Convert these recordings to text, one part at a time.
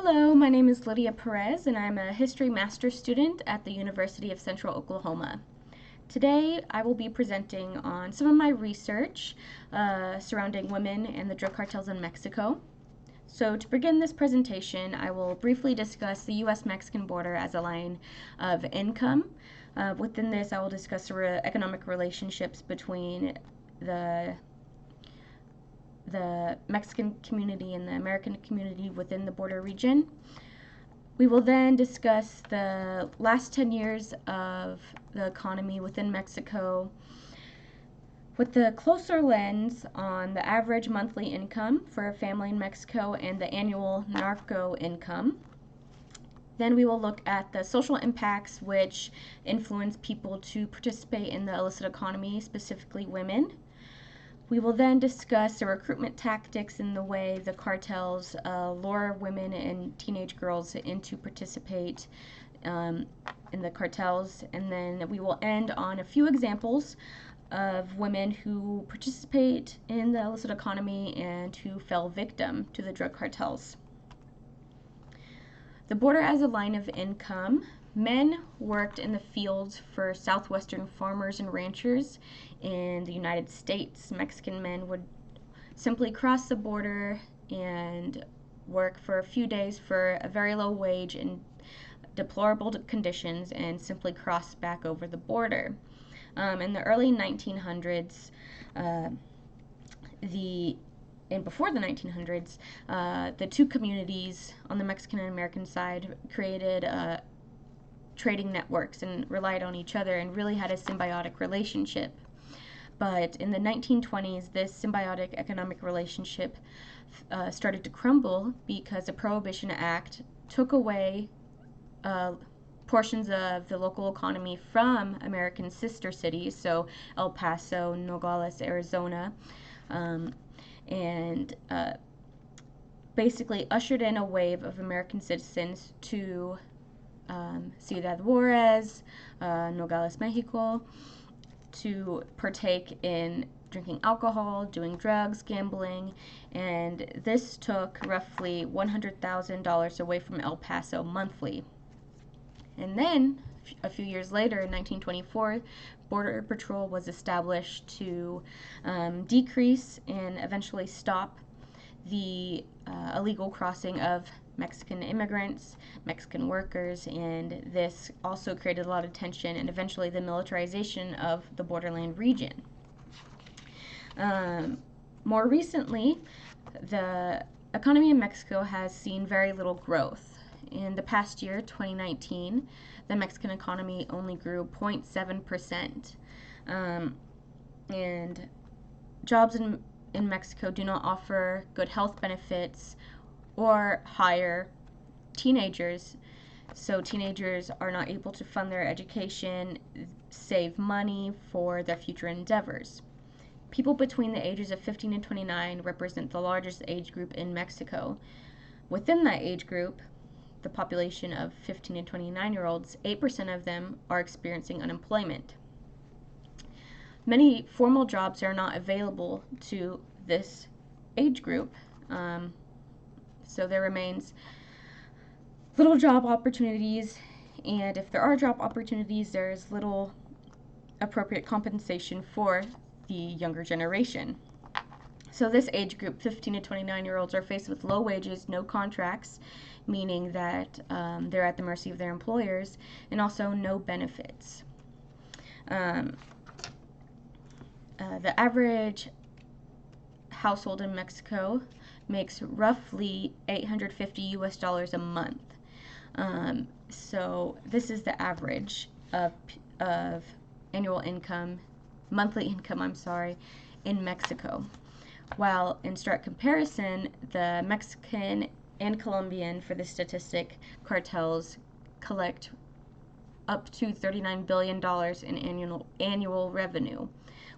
Hello, my name is Lydia Perez, and I'm a history master's student at the University of Central Oklahoma. Today, I will be presenting on some of my research surrounding women and the drug cartels in Mexico. So to begin this presentation, I will briefly discuss the U.S.-Mexican border as a line of income. Within this, I will discuss the economic relationships between the Mexican community and the American community within the border region. We will then discuss the last 10 years of the economy within Mexico with the closer lens on the average monthly income for a family in Mexico and the annual narco income. Then we will look at the social impacts which influence people to participate in the illicit economy, specifically women. We will then discuss the recruitment tactics and the way the cartels lure women and teenage girls in to participate in the cartels. And then we will end on a few examples of women who participate in the illicit economy and who fell victim to the drug cartels. The border as a line of income. Men worked in the fields for southwestern farmers and ranchers in the United States. Mexican men would simply cross the border and work for a few days for a very low wage in deplorable conditions and simply cross back over the border. In the early 1900s, and before the 1900s, the two communities on the Mexican and American side created trading networks and relied on each other and really had a symbiotic relationship. But in the 1920s, this symbiotic economic relationship started to crumble because the Prohibition Act took away portions of the local economy from American sister cities, so El Paso, Nogales, Arizona, and basically ushered in a wave of American citizens to Ciudad Juarez, Nogales, Mexico, to partake in drinking alcohol, doing drugs, gambling, and this took roughly $100,000 away from El Paso monthly. And then, a few years later, in 1924, Border Patrol was established to decrease and eventually stop the illegal crossing of Mexican immigrants, Mexican workers, and this also created a lot of tension and eventually the militarization of the borderland region. More recently, the economy in Mexico has seen very little growth. In the past year, 2019, the Mexican economy only grew 0.7%. And jobs in Mexico do not offer good health benefits or hire teenagers, so teenagers are not able to fund their education, save money for their future endeavors. People between the ages of 15 and 29 represent the largest age group in Mexico. Within that age group, the population of 15 and 29-year-olds, 8% of them are experiencing unemployment. Many formal jobs are not available to this age group, so there remains little job opportunities, and if there are job opportunities, there is little appropriate compensation for the younger generation. So this age group, 15 to 29-year-olds, are faced with low wages, no contracts, meaning that they're at the mercy of their employers, and also no benefits. The average household in Mexico makes roughly $850 a month. So this is the average of annual income, monthly income, in Mexico. While in stark comparison, the Mexican and Colombian, for the statistic, cartels collect up to $39 billion in annual revenue.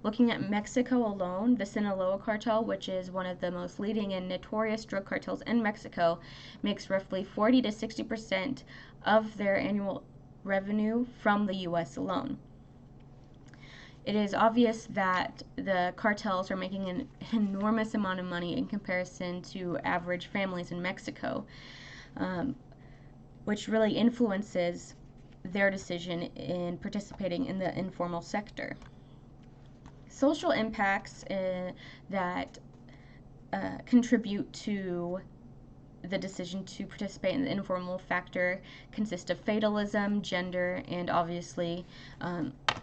Looking at Mexico alone, the Sinaloa cartel, which is one of the most leading and notorious drug cartels in Mexico, makes roughly 40 to 60% of their annual revenue from the U.S. alone. It is obvious that the cartels are making an enormous amount of money in comparison to average families in Mexico. which really influences their decision in participating in the informal sector. Social impacts that contribute to the decision to participate in the informal factor consist of fatalism, gender, and obviously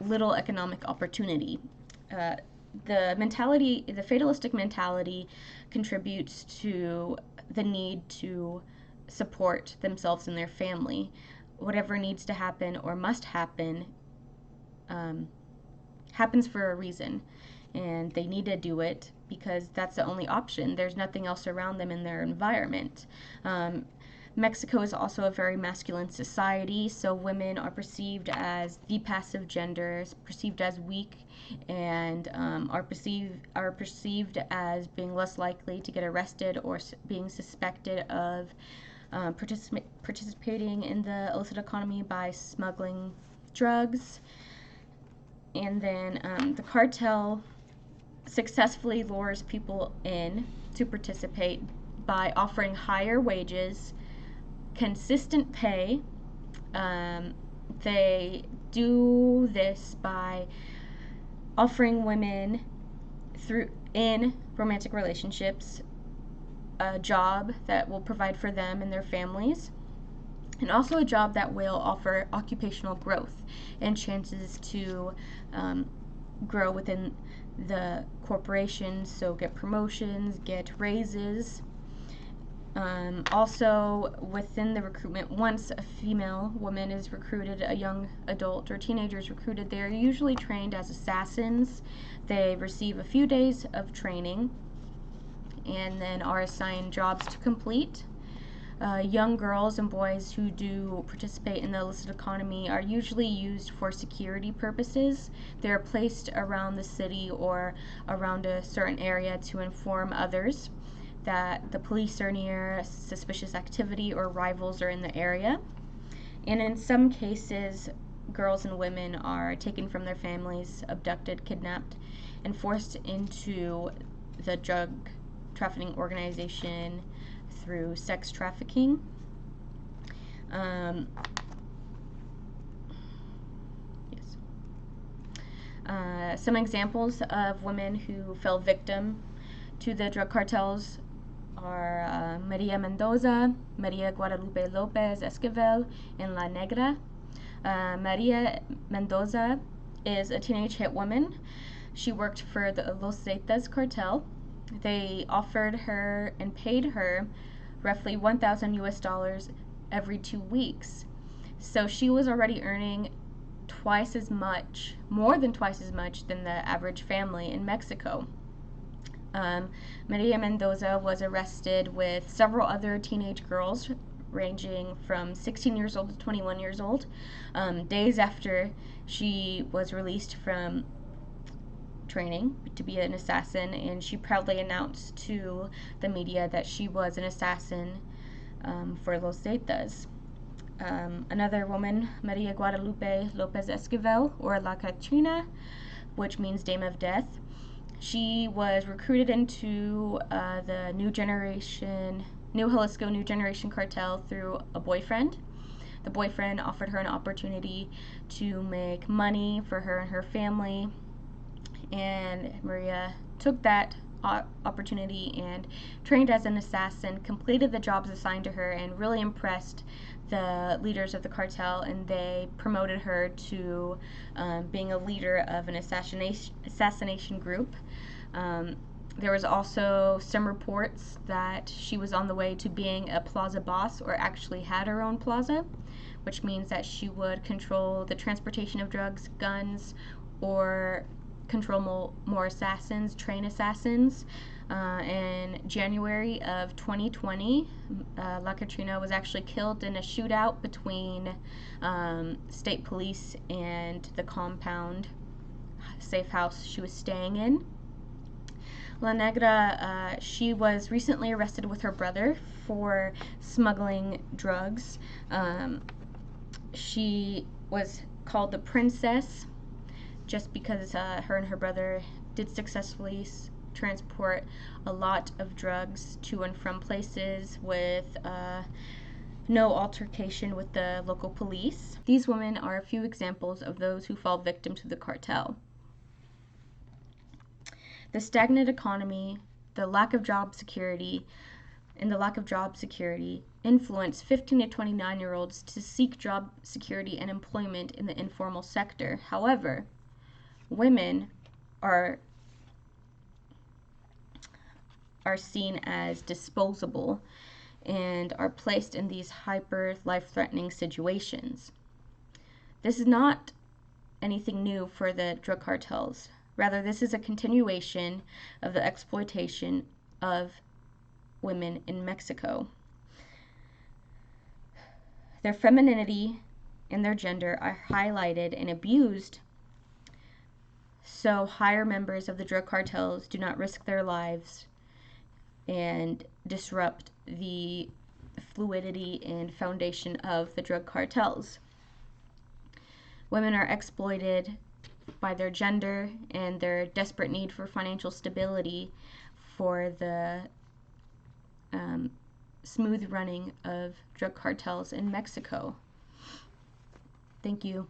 little economic opportunity. The fatalistic mentality contributes to the need to support themselves and their family. Whatever needs to happen or must happen happens for a reason, and they need to do it because that's the only option. There's nothing else around them in their environment. Mexico is also a very masculine society, so women are perceived as the passive genders, perceived as weak, and are perceived as being less likely to get arrested or being suspected of participating in the illicit economy by smuggling drugs. And then the cartel successfully lures people in to participate by offering higher wages, consistent pay. They do this by offering women in romantic relationships a job that will provide for them and their families, and also a job that will offer occupational growth and chances to grow within the corporation, so get promotions, get raises. Also, within the recruitment, once a female woman is recruited, a young adult or teenager is recruited, they are usually trained as assassins. They receive a few days of training and then are assigned jobs to complete. Young girls and boys who do participate in the illicit economy are usually used for security purposes. They're placed around the city or around a certain area to inform others that the police are near, suspicious activity, or rivals are in the area. And in some cases, girls and women are taken from their families, abducted, kidnapped, and forced into the drug trafficking organization through sex trafficking. Some examples of women who fell victim to the drug cartels are Maria Mendoza, Maria Guadalupe Lopez Esquivel, and La Negra. Maria Mendoza is a teenage hit woman. She worked for the Los Zetas cartel. They offered her and paid her roughly $1,000 every 2 weeks. So she was already earning more than twice as much than the average family in Mexico. Maria Mendoza was arrested with several other teenage girls ranging from 16 years old to 21 years old, days after she was released from training to be an assassin, and she proudly announced to the media that she was an assassin for Los Zetas. Another woman, Maria Guadalupe Lopez Esquivel, or La Catrina, which means Dame of Death. She was recruited into the New Jalisco New Generation cartel through a boyfriend. The boyfriend offered her an opportunity to make money for her and her family, and Maria took that opportunity and trained as an assassin, completed the jobs assigned to her, and really impressed the leaders of the cartel, and they promoted her to being a leader of an assassination group. There was also some reports that she was on the way to being a plaza boss, or actually had her own plaza, which means that she would control the transportation of drugs, guns, or control more assassins, train assassins. In January of 2020, La Catrina was actually killed in a shootout between state police and the compound safe house she was staying in. La Negra, she was recently arrested with her brother for smuggling drugs. She was called the Princess just because her and her brother did successfully transport a lot of drugs to and from places with no altercation with the local police. These women are a few examples of those who fall victim to the cartel. The stagnant economy, the lack of job security, influence 15 to 29-year-olds to seek job security and employment in the informal sector. However, women are seen as disposable and are placed in these hyper life-threatening situations. This is not anything new for the drug cartels. Rather, this is a continuation of the exploitation of women in Mexico. Their femininity and their gender are highlighted and abused, so higher members of the drug cartels do not risk their lives and disrupt the fluidity and foundation of the drug cartels. Women are exploited by their gender and their desperate need for financial stability for the smooth running of drug cartels in Mexico. Thank you.